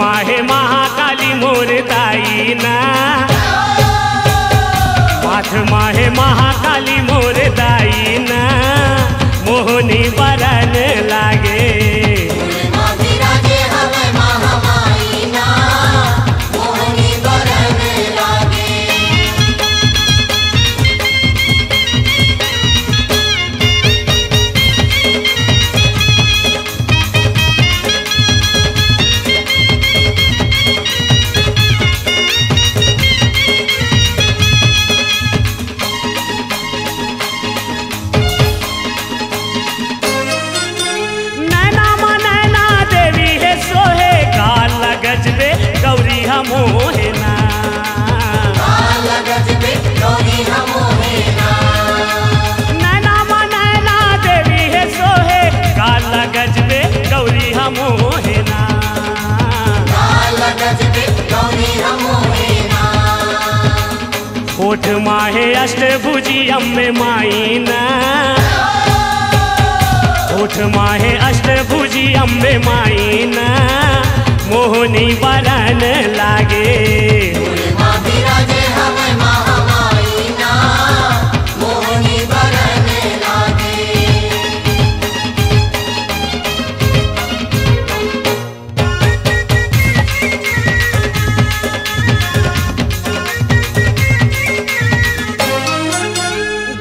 माहे महाकाली मोर दाई ना, माथ माहे महाकाली मोर दाई ना, मोहनी बरन लागे। मोहेना नैना नैना देवी है सोहे, काला गजबे गौरी मोहेना। होठ माहे अष्टभुजी अम्बे माईना, होठ माहे अष्टभुजी अम्बे माईना, मोहनी बरन लागे।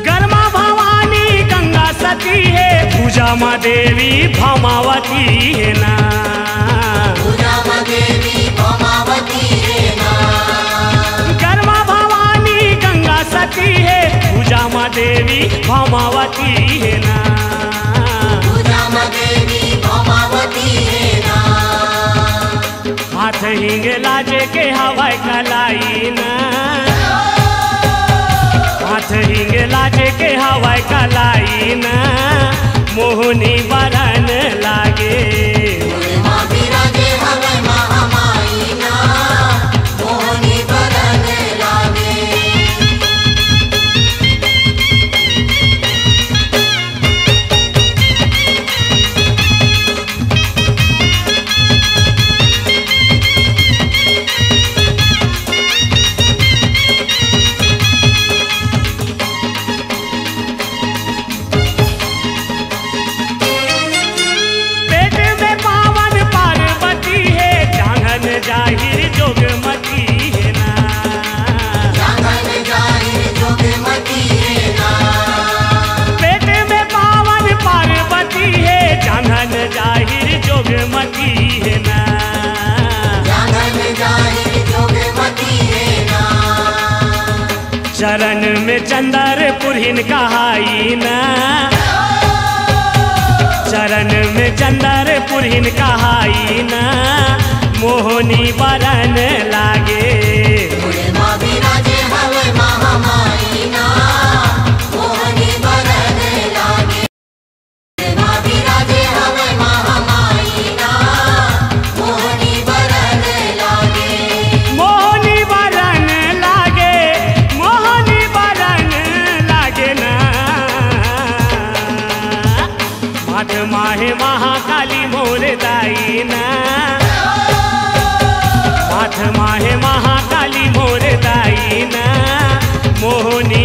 गरमा भवानी गंगा सती है, पूजा माँ देवी भमावती है ना, गरमा भवानी गंगा सती है, पूजा माँ देवी भमावती है ना। हाथ हिंग लाजे के हवाई कलाई ना, हाथ हिंग लाजे के हवाई कलाई ना, मोहनी बरन लागे। जाहिर जोगमती है ना, पेट में पावन पार्वती है, जांघन जाहिर जोगमती है ना। चरण में चंदर पुरहिन कहाई ना, चरण में चंदर पुरहिन कहाई ना, मोहनी बरन लागे। मोहनी बरन लागे, मोहनी बरन लागे ना। माथ माहे महाकाली मोर दाई ना, माथ माहे महाकाली मोर दाई ना, मोहनी